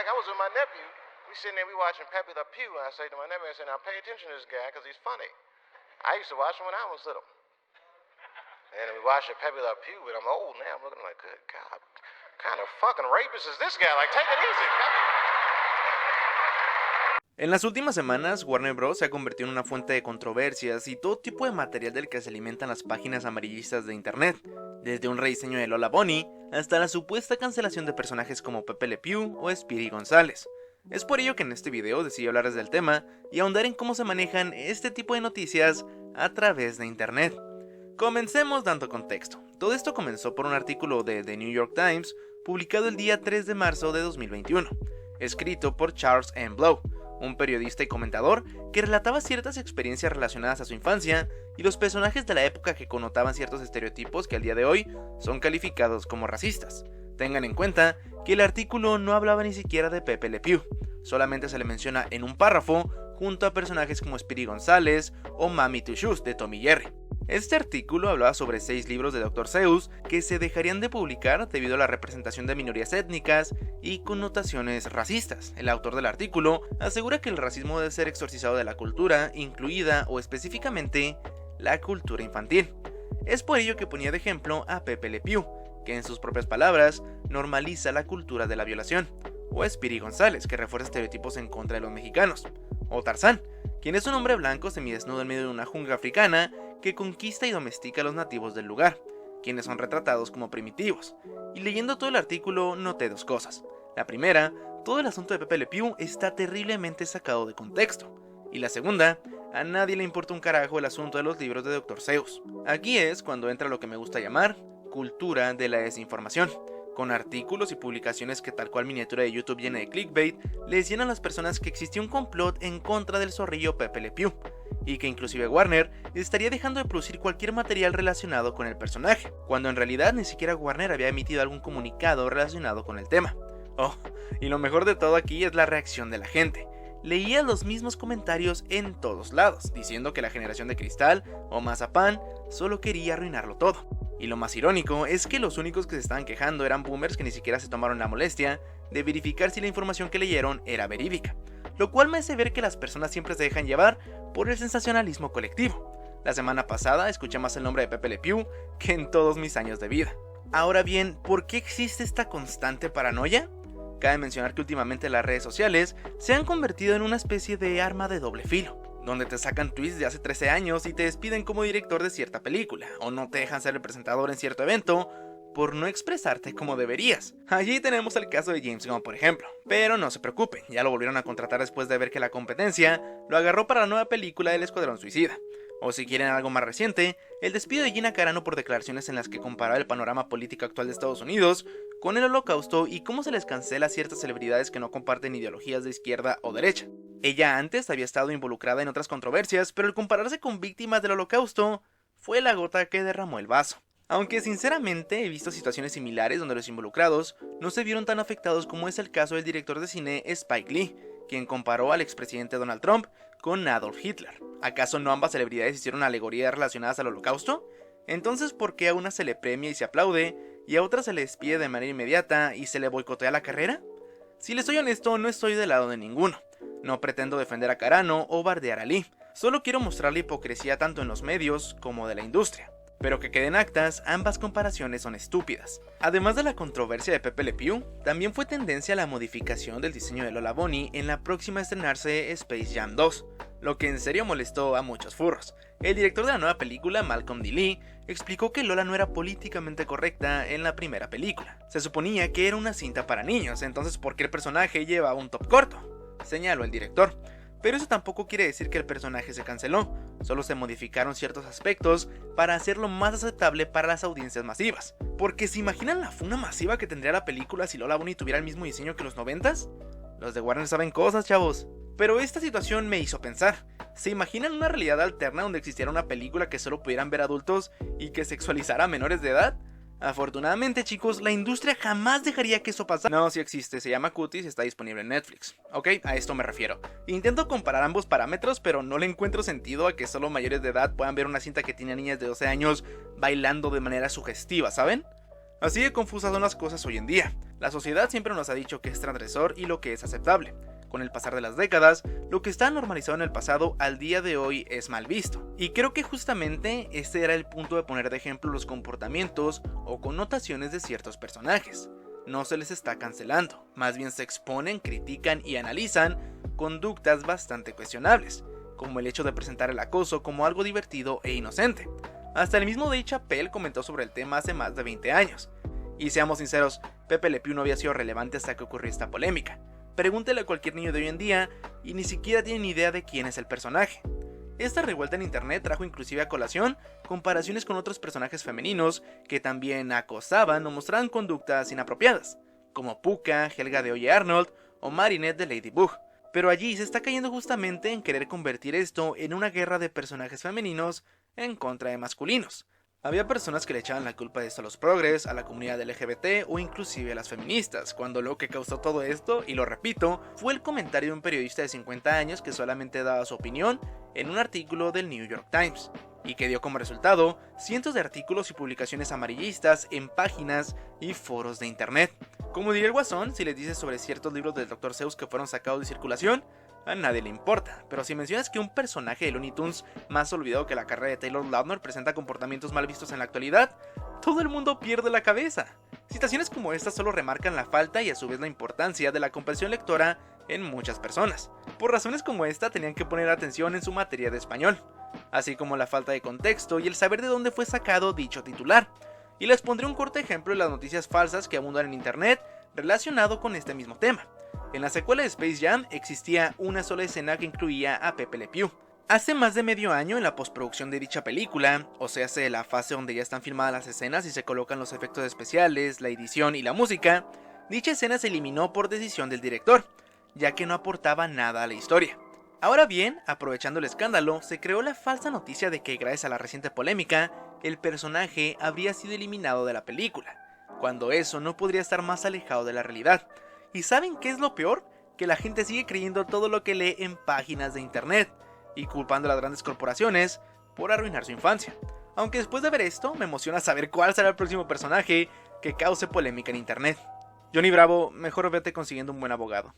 like, I was with my nephew. We sitting there, we watching Pepe Le Pew, and I say to my nephew, I say, now pay attention to this guy, because he's funny. I used to watch him when I was little. And we watched Pepe Le Pew, but I'm old now. I'm looking like, good God, what kind of fucking rapist is this guy? Like, take it easy, Pepe. En las últimas semanas, Warner Bros. Se ha convertido en una fuente de controversias y todo tipo de material del que se alimentan las páginas amarillistas de internet, desde un rediseño de Lola Bunny hasta la supuesta cancelación de personajes como Pepe Le Pew o Speedy González. Es por ello que en este video decidí hablarles del tema y ahondar en cómo se manejan este tipo de noticias a través de internet. Comencemos dando contexto. Todo esto comenzó por un artículo de The New York Times publicado el día 3 de marzo de 2021, escrito por Charles M. Blow, un periodista y comentador que relataba ciertas experiencias relacionadas a su infancia y los personajes de la época que connotaban ciertos estereotipos que al día de hoy son calificados como racistas. Tengan en cuenta que el artículo no hablaba ni siquiera de Pepe Le Pew, solamente se le menciona en un párrafo junto a personajes como Speedy González o Mammy Two Shoes de Tom y Jerry. Este artículo hablaba sobre 6 libros de Dr. Seuss que se dejarían de publicar debido a la representación de minorías étnicas y connotaciones racistas. El autor del artículo asegura que el racismo debe ser exorcizado de la cultura, incluida o específicamente la cultura infantil. Es por ello que ponía de ejemplo a Pepe Le Pew, que en sus propias palabras normaliza la cultura de la violación, o a Speedy González, que refuerza estereotipos en contra de los mexicanos, o Tarzán, quien es un hombre blanco semidesnudo en medio de una jungla africana que conquista y domestica a los nativos del lugar, quienes son retratados como primitivos. Y leyendo todo el artículo noté dos cosas. La primera, todo el asunto de Pepe Le Pew está terriblemente sacado de contexto. Y la segunda, a nadie le importa un carajo el asunto de los libros de Dr. Seuss. Aquí es cuando entra lo que me gusta llamar cultura de la desinformación, con artículos y publicaciones que tal cual miniatura de YouTube llena de clickbait, le decían a las personas que existía un complot en contra del zorrillo Pepe Le Pew, y que inclusive Warner estaría dejando de producir cualquier material relacionado con el personaje, cuando en realidad ni siquiera Warner había emitido algún comunicado relacionado con el tema. Oh, y lo mejor de todo aquí es la reacción de la gente. Leía los mismos comentarios en todos lados, diciendo que la generación de cristal o mazapán solo quería arruinarlo todo. Y lo más irónico es que los únicos que se estaban quejando eran boomers que ni siquiera se tomaron la molestia de verificar si la información que leyeron era verídica, lo cual me hace ver que las personas siempre se dejan llevar por el sensacionalismo colectivo. La semana pasada escuché más el nombre de Pepe Le Pew que en todos mis años de vida. Ahora bien, ¿por qué existe esta constante paranoia? Cabe mencionar que últimamente las redes sociales se han convertido en una especie de arma de doble filo, donde te sacan tweets de hace 13 años y te despiden como director de cierta película, o no te dejan ser el presentador en cierto evento por no expresarte como deberías. Allí tenemos el caso de James Gunn, por ejemplo, pero no se preocupen, ya lo volvieron a contratar después de ver que la competencia lo agarró para la nueva película del Escuadrón Suicida. O si quieren algo más reciente, el despido de Gina Carano por declaraciones en las que comparaba el panorama político actual de Estados Unidos con el Holocausto y cómo se les cancela a ciertas celebridades que no comparten ideologías de izquierda o derecha. Ella antes había estado involucrada en otras controversias, pero el compararse con víctimas del Holocausto fue la gota que derramó el vaso. Aunque sinceramente he visto situaciones similares donde los involucrados no se vieron tan afectados como es el caso del director de cine Spike Lee, quien comparó al expresidente Donald Trump con Adolf Hitler. ¿Acaso no ambas celebridades hicieron alegorías relacionadas al Holocausto? Entonces, ¿por qué a una se le premia y se aplaude y a otra se le despide de manera inmediata y se le boicotea la carrera? Si les soy honesto, no estoy del lado de ninguno. No pretendo defender a Carano o bardear a Lee, solo quiero mostrar la hipocresía tanto en los medios como de la industria. Pero que queden actas, ambas comparaciones son estúpidas. Además de la controversia de Pepe Le Pew, también fue tendencia la modificación del diseño de Lola Bunny en la próxima a estrenarse Space Jam 2, lo que en serio molestó a muchos furros. El director de la nueva película, Malcolm D. Lee, explicó que Lola no era políticamente correcta en la primera película. Se suponía que era una cinta para niños, entonces ¿por qué el personaje llevaba un top corto?, señaló el director. Pero eso tampoco quiere decir que el personaje se canceló, solo se modificaron ciertos aspectos para hacerlo más aceptable para las audiencias masivas. Porque ¿se imaginan la funa masiva que tendría la película si Lola Bunny tuviera el mismo diseño que los 90s? Los de Warner saben cosas, chavos. Pero esta situación me hizo pensar, ¿se imaginan una realidad alterna donde existiera una película que solo pudieran ver adultos y que sexualizara a menores de edad? Afortunadamente, chicos, la industria jamás dejaría que eso pasara. No, sí existe, se llama Cuties y está disponible en Netflix. Ok, a esto me refiero. Intento comparar ambos parámetros, pero no le encuentro sentido a que solo mayores de edad puedan ver una cinta que tiene a niñas de 12 años bailando de manera sugestiva, ¿saben? Así de confusas son las cosas hoy en día. La sociedad siempre nos ha dicho que es transgresor y lo que es aceptable. Con el pasar de las décadas, lo que está normalizado en el pasado al día de hoy es mal visto. Y creo que justamente este era el punto de poner de ejemplo los comportamientos o connotaciones de ciertos personajes. No se les está cancelando, más bien se exponen, critican y analizan conductas bastante cuestionables, como el hecho de presentar el acoso como algo divertido e inocente. Hasta el mismo Dave Chappelle comentó sobre el tema hace más de 20 años. Y seamos sinceros, Pepe Le Pew no había sido relevante hasta que ocurrió esta polémica. Pregúntele a cualquier niño de hoy en día y ni siquiera tienen ni idea de quién es el personaje. Esta revuelta en internet trajo inclusive a colación comparaciones con otros personajes femeninos que también acosaban o mostraban conductas inapropiadas, como Pucca, Helga de Oye Arnold o Marinette de Ladybug. Pero allí se está cayendo justamente en querer convertir esto en una guerra de personajes femeninos en contra de masculinos. Había personas que le echaban la culpa de esto a los progres, a la comunidad LGBT o inclusive a las feministas, cuando lo que causó todo esto, y lo repito, fue el comentario de un periodista de 50 años que solamente daba su opinión en un artículo del New York Times, y que dio como resultado cientos de artículos y publicaciones amarillistas en páginas y foros de internet. Como diría el Guasón, si les dices sobre ciertos libros del Dr. Seuss que fueron sacados de circulación, a nadie le importa, pero si mencionas que un personaje de Looney Tunes más olvidado que la carrera de Taylor Lautner presenta comportamientos mal vistos en la actualidad, todo el mundo pierde la cabeza. Situaciones como estas solo remarcan la falta y a su vez la importancia de la comprensión lectora en muchas personas. Por razones como esta tenían que poner atención en su materia de español, así como la falta de contexto y el saber de dónde fue sacado dicho titular. Y les pondré un corto ejemplo de las noticias falsas que abundan en internet relacionado con este mismo tema. En la secuela de Space Jam existía una sola escena que incluía a Pepe Le Pew. Hace más de medio año, en la postproducción de dicha película, o sea, la fase donde ya están filmadas las escenas y se colocan los efectos especiales, la edición y la música, dicha escena se eliminó por decisión del director, ya que no aportaba nada a la historia. Ahora bien, aprovechando el escándalo, se creó la falsa noticia de que gracias a la reciente polémica, el personaje habría sido eliminado de la película, cuando eso no podría estar más alejado de la realidad. ¿Y saben qué es lo peor? Que la gente sigue creyendo todo lo que lee en páginas de internet y culpando a las grandes corporaciones por arruinar su infancia. Aunque después de ver esto, me emociona saber cuál será el próximo personaje que cause polémica en internet. Johnny Bravo, mejor vete consiguiendo un buen abogado.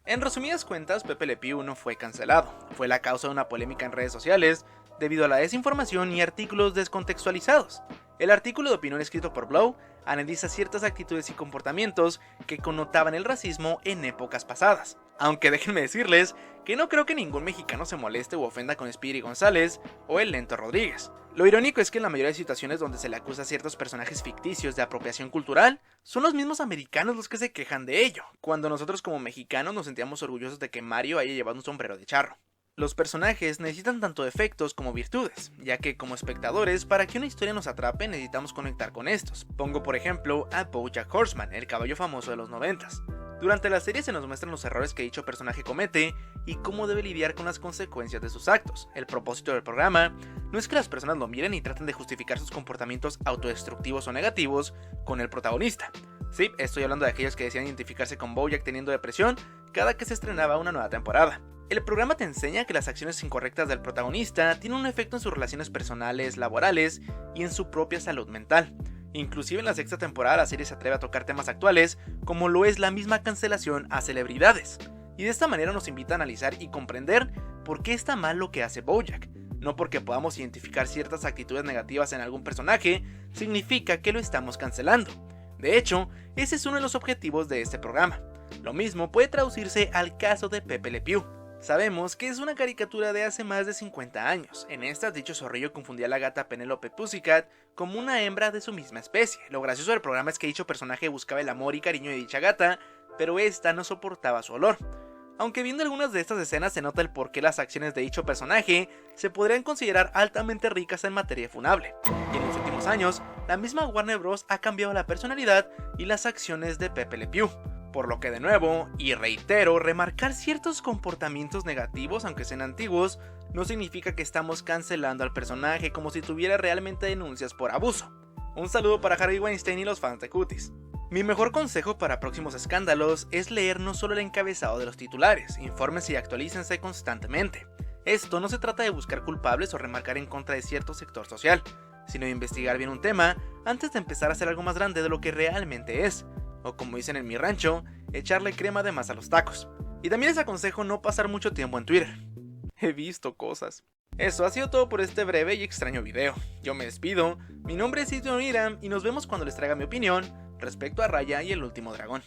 En resumidas cuentas, Pepe Le Pew no fue cancelado, fue la causa de una polémica en redes sociales debido a la desinformación y artículos descontextualizados. El artículo de opinión escrito por Blow analiza ciertas actitudes y comportamientos que connotaban el racismo en épocas pasadas. Aunque déjenme decirles que no creo que ningún mexicano se moleste o ofenda con Speedy González o el Lento Rodríguez. Lo irónico es que en la mayoría de situaciones donde se le acusa a ciertos personajes ficticios de apropiación cultural, son los mismos americanos los que se quejan de ello, cuando nosotros como mexicanos nos sentíamos orgullosos de que Mario haya llevado un sombrero de charro. Los personajes necesitan tanto defectos como virtudes, ya que como espectadores, para que una historia nos atrape necesitamos conectar con estos. Pongo por ejemplo a BoJack Horseman, el caballo famoso de los 90s. Durante la serie se nos muestran los errores que dicho personaje comete y cómo debe lidiar con las consecuencias de sus actos. El propósito del programa no es que las personas lo miren y traten de justificar sus comportamientos autodestructivos o negativos con el protagonista. Sí, estoy hablando de aquellos que decían identificarse con BoJack teniendo depresión cada que se estrenaba una nueva temporada. El programa te enseña que las acciones incorrectas del protagonista tienen un efecto en sus relaciones personales, laborales y en su propia salud mental. Inclusive en la sexta temporada la serie se atreve a tocar temas actuales, como lo es la misma cancelación a celebridades. Y de esta manera nos invita a analizar y comprender por qué está mal lo que hace BoJack. No porque podamos identificar ciertas actitudes negativas en algún personaje, significa que lo estamos cancelando. De hecho, ese es uno de los objetivos de este programa. Lo mismo puede traducirse al caso de Pepe Le Pew. Sabemos que es una caricatura de hace más de 50 años. En esta, dicho zorrillo confundía a la gata Penelope Pussycat como una hembra de su misma especie. Lo gracioso del programa es que dicho personaje buscaba el amor y cariño de dicha gata, pero esta no soportaba su olor. Aunque viendo algunas de estas escenas se nota el por qué las acciones de dicho personaje se podrían considerar altamente ricas en materia funable. Y en los últimos años, la misma Warner Bros. Ha cambiado la personalidad y las acciones de Pepe Le Pew. Por lo que de nuevo, y reitero, remarcar ciertos comportamientos negativos, aunque sean antiguos, no significa que estamos cancelando al personaje como si tuviera realmente denuncias por abuso. Un saludo para Harvey Weinstein y los fans de Cuties. Mi mejor consejo para próximos escándalos es leer no solo el encabezado de los titulares, infórmense y actualícense constantemente. Esto no se trata de buscar culpables o remarcar en contra de cierto sector social, sino investigar bien un tema antes de empezar a hacer algo más grande de lo que realmente es, o como dicen en mi rancho, echarle crema de más a los tacos. Y también les aconsejo no pasar mucho tiempo en Twitter. He visto cosas. Eso ha sido todo por este breve y extraño video. Yo me despido, mi nombre es Iton Iram y nos vemos cuando les traiga mi opinión respecto a Raya y el último dragón.